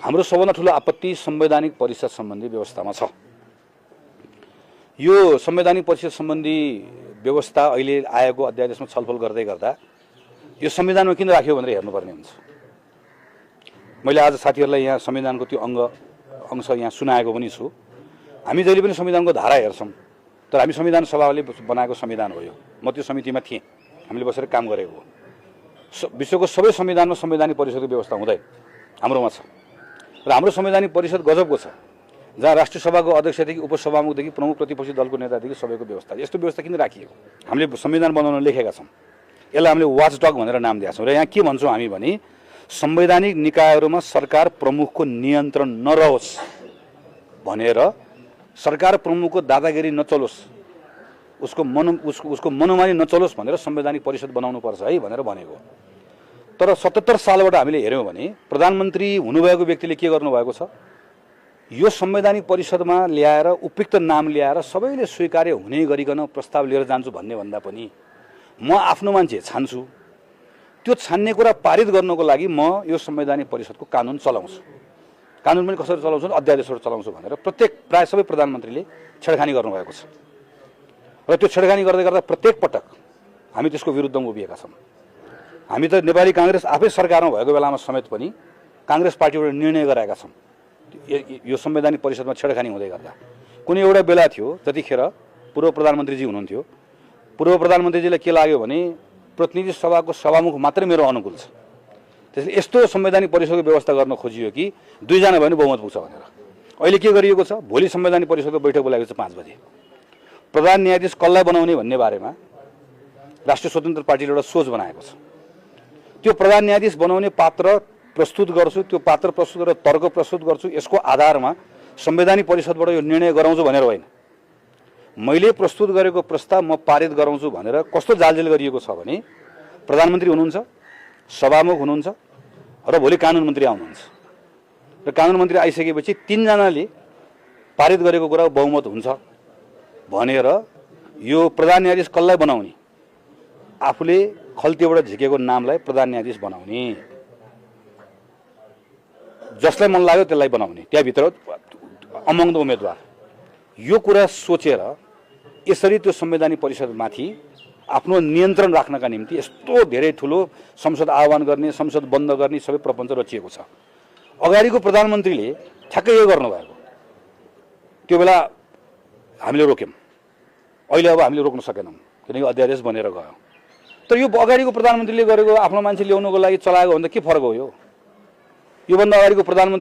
हाम्रो सबभन्दा ठुलो आपत्ति संवैधानिक परिषद सम्बन्धी व्यवस्थामा छ। यो संवैधानिक परिषद सम्बन्धी व्यवस्था अहिले आएको अध्यादेशमा छलफल गर्दै गर्दा यो संविधानमा किन राख्यो भनेर हेर्नुपर्ने हुन्छ। मैले आज साथीहरूलाई यहाँ संविधानको त्यो अंश यहाँ सुनाएको पनि छु। हामी जहिले पनि संविधानको धारा हेर्छौँ, तर हामी संविधान सभाले बनाएको संविधान हो यो। म त्यो समितिमा थिएँ, हामीले बसेर काम गरेको हो। विश्वको सबै संविधानमा संवैधानिक परिषदको व्यवस्था हुँदैन, हाम्रोमा छ। र हाम्रो संवैधानिक परिषद गजबको छ, जहाँ राष्ट्रिय सभाको अध्यक्षदेखि उपसभामुखदेखि प्रमुख प्रतिपक्षी दलको नेतादेखि सबैको व्यवस्था। यस्तो व्यवस्था किन राखियो? हामीले संविधान बनाउन लेखेका छौँ, यसलाई हामीले वाचडग भनेर नाम दिएका छौँ। र यहाँ के भन्छौँ हामी भने संवैधानिक निकायहरूमा सरकार प्रमुखको नियन्त्रण नरहोस् भनेर, सरकार प्रमुखको दादागिरी नचलोस्, उसको मनोमानी नचलोस् भनेर संवैधानिक परिषद बनाउनुपर्छ है भनेर भनेको। तर 77 सालबाट हामीले हेऱ्यौँ भने प्रधानमन्त्री हुनुभएको व्यक्तिले के गर्नुभएको छ? यो संवैधानिक परिषदमा ल्याएर उपयुक्त नाम ल्याएर सबैले स्वीकार्य हुने गरिकन प्रस्ताव लिएर जान्छु भन्ने भन्दा पनि म आफ्नो मान्छे छान्छु, त्यो छान्ने कुरा पारित गर्नको लागि म यो संवैधानिक परिषदको कानुन चलाउँछु। कानुन पनि कसरी चलाउँछु? अध्यादेशहरू चलाउँछु भनेर प्राय सबै प्रधानमन्त्रीले छेडखानी गर्नुभएको छ। र त्यो छेडखानी गर्दै गर्दा प्रत्येक पटक हामी त्यसको विरुद्धमा उभिएका छौँ। हामी त नेपाली काङ्ग्रेस आफै सरकारमा भएको बेलामा समेत पनि काङ्ग्रेस पार्टीबाट निर्णय गराएका छौँ यो संवैधानिक परिषदमा छेडखानी हुँदै गर्दा। कुनै एउटा बेला थियो जतिखेर पूर्व प्रधानमन्त्रीजी हुनुहुन्थ्यो, पूर्व प्रधानमन्त्रीजीलाई के लाग्यो भने प्रतिनिधि सभाको सभामुख मात्रै मेरो अनुकूल छ, त्यसले यस्तो संवैधानिक परिषदको व्यवस्था गर्न खोजियो कि 2 जना भयो भने बहुमत पुग्छ भनेर। अहिले के गरिएको छ? भोलि संवैधानिक परिषदको बैठक बोलाएको छ 5 बजे। प्रधान न्यायाधीश कसलाई बनाउने भन्ने बारेमा राष्ट्रिय स्वतन्त्र पार्टीले एउटा सोच बनाएको छ। त्यो प्रधान न्यायाधीश बनाउने पात्र प्रस्तुत गर्छु, त्यो पात्र प्रस्तुत गरेर तर्क प्रस्तुत गर्छु, यसको आधारमा संवैधानिक परिषदबाट यो निर्णय गराउँछु भनेर होइन। मैले प्रस्तुत गरेको प्रस्ताव म पारित गराउँछु भनेर कस्तो जालजेल गरिएको छ भने प्रधानमन्त्री हुनुहुन्छ, सभामुख हुनुहुन्छ र भोलि कानुन मन्त्री आउनुहुन्छ। र कानुन मन्त्री आइसकेपछि 3 जनाले पारित गरेको कुरा बहुमत हुन्छ भनेर यो प्रधान न्यायाधीश कसलाई बनाउने? आफूले खल्तीबाट झिकेको नामलाई प्रधान न्यायाधीश बनाउने, जसलाई मन लाग्यो त्यसलाई बनाउने, त्यहाँभित्र अमङ द उम्मेदवार। यो कुरा सोचेर यसरी त्यो संवैधानिक परिषदमाथि आफ्नो नियन्त्रण राख्नका निम्ति यस्तो धेरै ठुलो संसद आह्वान गर्ने, संसद बन्द गर्ने सबै प्रपञ्च रचिएको छ। अगाडिको प्रधानमन्त्रीले ठ्याक्कै यो गर्नुभएको। त्यो बेला हामीले रोक्यौँ, अहिले अब हामीले रोक्न सकेनौँ किनकि अध्यादेश बनेर गयो। तर यो अगाडिको प्रधानमन्त्रीले गरेको आफ्नो मान्छे ल्याउनको लागि चलाएको भन्दा के फरक हो? योभन्दा अगाडिको प्रधानमन्त्री